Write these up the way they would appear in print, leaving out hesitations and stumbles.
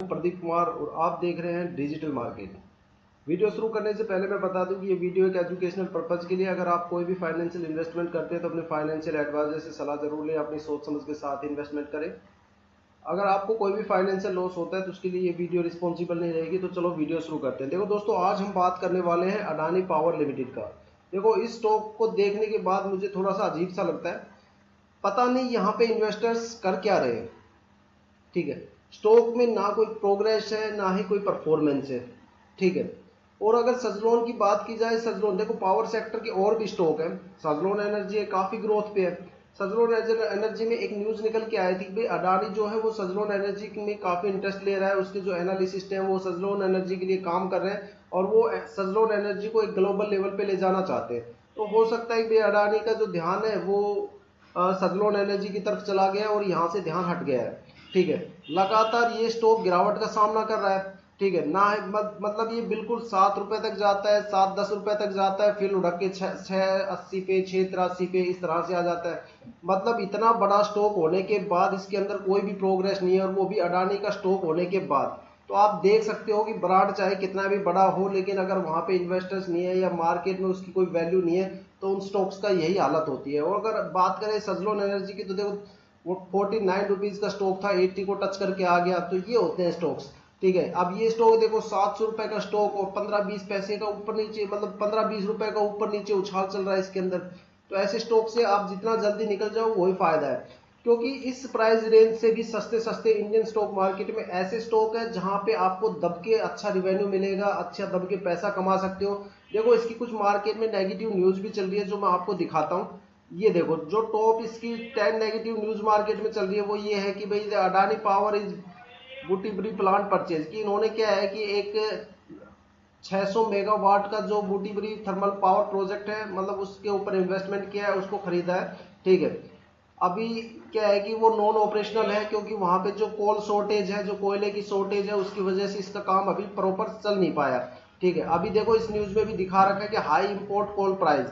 प्रदीप कुमार और आप देख रहे हैं डिजिटल मार्केट। वीडियो शुरू करने से पहले मैं बता दूं कि ये वीडियो एक एजुकेशनल पर्पज़ के लिए। अगर आप कोई भी फाइनेंशियल इन्वेस्टमेंट करते हैं तो अपने फाइनेंशियल एडवाइजर से सलाह जरूर लें, अपनी सोच समझ के साथ इन्वेस्टमेंट करें। अगर आपको कोई भी फाइनेंशियल लॉस होता है तो उसके लिए ये वीडियो रिस्पॉन्सिबल नहीं रहेगी। तो चलो वीडियो शुरू करते हैं। देखो दोस्तों, आज हम बात करने वाले हैं अडानी पावर लिमिटेड का। देखो, इस स्टॉक को देखने के बाद मुझे थोड़ा सा अजीब सा लगता है। पता नहीं यहाँ पे इन्वेस्टर्स कर क्या रहे हैं। ठीक है, स्टॉक में ना कोई प्रोग्रेस है ना ही कोई परफॉर्मेंस है। ठीक है, और अगर सजलोन की बात की जाए, सजलोन देखो पावर सेक्टर के और भी स्टॉक है। सजलोन एनर्जी है, काफी ग्रोथ पे है। सजलोन एनर्जी में एक न्यूज निकल के आई थी कि भाई अडानी जो है वो सजलोन एनर्जी में काफी इंटरेस्ट ले रहा है। उसके जो एनालिसिस्ट हैं वो सजलोन एनर्जी के लिए काम कर रहे हैं और वो सजलोन एनर्जी को एक ग्लोबल लेवल पे ले जाना चाहते हैं। तो हो सकता है कि भाई अडानी का जो ध्यान है वो सजलोन एनर्जी की तरफ चला गया और यहाँ से ध्यान हट गया है। ठीक है, लगातार ये स्टॉक गिरावट का सामना कर रहा है। ठीक है ना, मतलब ये बिल्कुल 7 रुपए तक जाता है, 7-10 रुपए तक जाता है, फिर उड़क के 680 पे, 683 पे इस तरह से आ जाता है। मतलब इतना बड़ा स्टॉक होने के बाद इसके अंदर कोई भी प्रोग्रेस नहीं है, और वो भी अडानी का स्टॉक होने के बाद। तो आप देख सकते हो कि ब्रांड चाहे कितना भी बड़ा हो, लेकिन अगर वहां पे इन्वेस्टर्स नहीं है या मार्केट में उसकी कोई वैल्यू नहीं है तो उन स्टॉक्स का यही हालत होती है। और अगर बात करें सजलोन एनर्जी की तो देखो, वो 49 रुपीज का स्टॉक था, 80 को टच करके आ गया। तो ये होते हैं स्टॉक्स। ठीक है, अब ये स्टॉक देखो 700 रुपए का स्टॉक और 15-20 पैसे का ऊपर नीचे, मतलब 15-20 रुपए का ऊपर नीचे उछाल चल रहा है इसके अंदर। तो ऐसे स्टॉक से आप जितना जल्दी निकल जाओ वही फायदा है, क्योंकि इस प्राइस रेंज से भी सस्ते सस्ते इंडियन स्टॉक मार्केट में ऐसे स्टॉक है जहां पे आपको दब के अच्छा रिवेन्यू मिलेगा, अच्छा दब के पैसा कमा सकते हो। देखो, इसकी कुछ मार्केट में नेगेटिव न्यूज भी चल रही है जो मैं आपको दिखाता हूँ। ये देखो, जो टॉप इसकी 10 नेगेटिव न्यूज मार्केट में चल रही है वो ये है कि भाई अडानी पावर इज बूटी ब्री प्लांट परचेज की। इन्होंने क्या है कि एक 600 मेगावाट का जो बूटी ब्री थर्मल पावर प्रोजेक्ट है, मतलब उसके ऊपर इन्वेस्टमेंट किया है, उसको खरीदा है। ठीक है, अभी क्या है कि वो नॉन ऑपरेशनल है, क्योंकि वहां पे जो कोल शॉर्टेज है, जो कोयले की शॉर्टेज है, उसकी वजह से इसका काम अभी प्रॉपर चल नहीं पाया। ठीक है, अभी देखो इस न्यूज में भी दिखा रखा है कि हाई इंपोर्ट कोल प्राइस,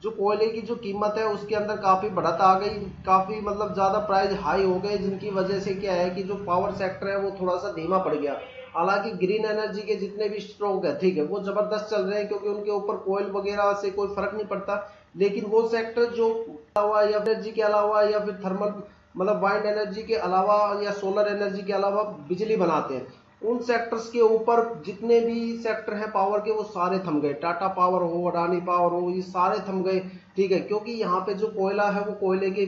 जो कोयले की जो कीमत है उसके अंदर काफी बढ़त आ गई, काफी मतलब ज्यादा प्राइस हाई हो गए, जिनकी वजह से क्या है कि जो पावर सेक्टर है वो थोड़ा सा धीमा पड़ गया। हालांकि ग्रीन एनर्जी के जितने भी स्टॉक है, ठीक है, वो जबरदस्त चल रहे हैं, क्योंकि उनके ऊपर कोयल वगैरह से कोई फर्क नहीं पड़ता। लेकिन वो सेक्टर जो अलावा या एनर्जी के अलावा या फिर थर्मल, मतलब वाइंड एनर्जी के अलावा या सोलर एनर्जी के अलावा बिजली बनाते हैं, उन सेक्टर्स के ऊपर जितने भी सेक्टर हैं पावर के वो सारे थम गए। टाटा पावर हो, अडानी पावर हो, ये सारे थम गए। ठीक है, क्योंकि यहाँ पे जो कोयला है वो कोयले के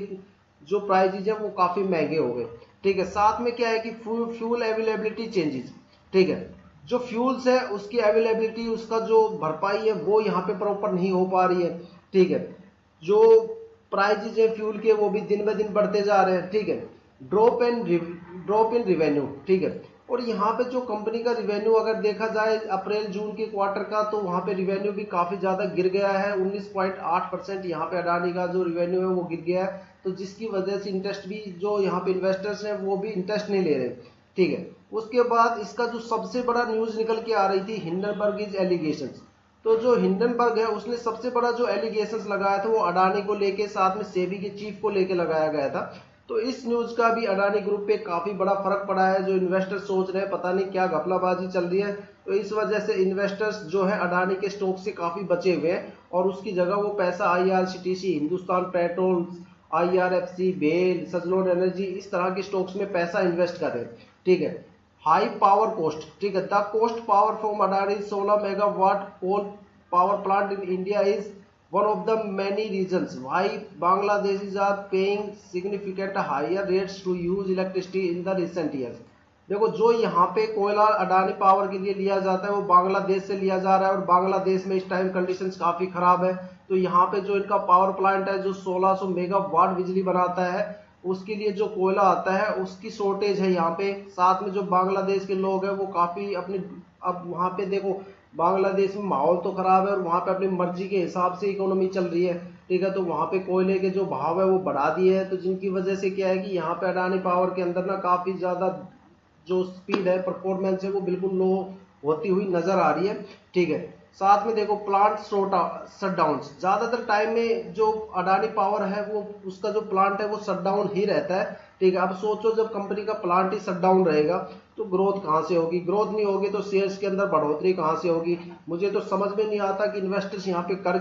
जो प्राइजेज है वो काफी महंगे हो गए। ठीक है, साथ में क्या है कि फ्यूल अवेलेबिलिटी चेंजेस। ठीक है, जो फ्यूल्स है उसकी अवेलेबिलिटी, उसका जो भरपाई है वो यहाँ पे प्रॉपर नहीं हो पा रही है। ठीक है, जो प्राइजेज है फ्यूल के वो भी दिन ब दिन बढ़ते जा रहे हैं। ठीक है, ड्रॉप इन रिवेन्यू। ठीक है, और यहाँ पे जो कंपनी का रिवेन्यू अगर देखा जाए अप्रैल जून के क्वार्टर का, तो वहां पे रिवेन्यू भी काफी ज्यादा गिर गया है। 19.8% यहाँ पे अडानी का जो रिवेन्यू है वो गिर गया है। तो जिसकी वजह से इंटरेस्ट भी, जो यहाँ पे इन्वेस्टर्स हैं वो भी इंटरेस्ट नहीं ले रहे। ठीक है, उसके बाद इसका जो सबसे बड़ा न्यूज निकल के आ रही थी, हिंडनबर्ग इज एलिगेशन। तो जो हिंडनबर्ग है उसने सबसे बड़ा जो एलिगेशंस लगाया था वो अडानी को लेके, साथ में सेबी के चीफ को लेके लगाया गया था। तो इस न्यूज का भी अडानी ग्रुप पे काफी बड़ा फर्क पड़ा है। जो इन्वेस्टर सोच रहे हैं पता नहीं क्या घपलाबाजी चल रही है, तो इस वजह से इन्वेस्टर्स जो है अडानी के स्टॉक से काफी बचे हुए हैं, और उसकी जगह वो पैसा IRCTC, Hindustan petrol, IRFC, BEL, Suzlon energy, इस तरह के स्टॉक्स में पैसा इन्वेस्ट कर रहे हैं। ठीक है, हाई पावर कॉस्ट। ठीक है, the cost power from Adani 16 megawatt coal power plant in India is one of the many reasons why Bangladeshis are paying significant higher rates to use electricity in the recent years। देखो, जो यहाँ पे कोयला Adani power के लिए लिया जाता है वो बांग्लादेश से लिया जा रहा है, और बांग्लादेश में इस टाइम कंडीशंस काफी खराब है। तो यहाँ पे जो इनका पावर प्लांट है जो 1600 मेगावाट बिजली बनाता है, उसके लिए जो कोयला आता है उसकी शॉर्टेज है यहाँ पे। साथ में जो बांग्लादेश के लोग हैं वो काफी अपनी, अब वहाँ पे देखो बांग्लादेश में माहौल तो खराब है और वहां पे अपनी मर्जी के हिसाब से इकोनॉमी चल रही है। ठीक है, तो वहां पे कोयले के जो भाव है वो बढ़ा दिए हैं, तो जिनकी वजह से क्या है कि यहाँ पे अडानी पावर के अंदर ना काफी ज्यादा जो स्पीड है, परफॉर्मेंस है, वो बिल्कुल लो होती हुई नजर आ रही है। ठीक है, साथ में देखो प्लांट शटडाउन, ज्यादातर टाइम में जो अडानी पावर है वो उसका जो प्लांट है वो शटडाउन ही रहता है। ठीक है। अब सोचो जब कंपनी का प्लांट ही शट डाउन रहेगा तो ग्रोथ कहाँ से होगी, ग्रोथ नहीं होगी तो शेयर्स के अंदर बढ़ोतरी कहाँ से होगी। मुझे तो समझ में नहीं आता कि इन्वेस्टर्स यहाँ पे कर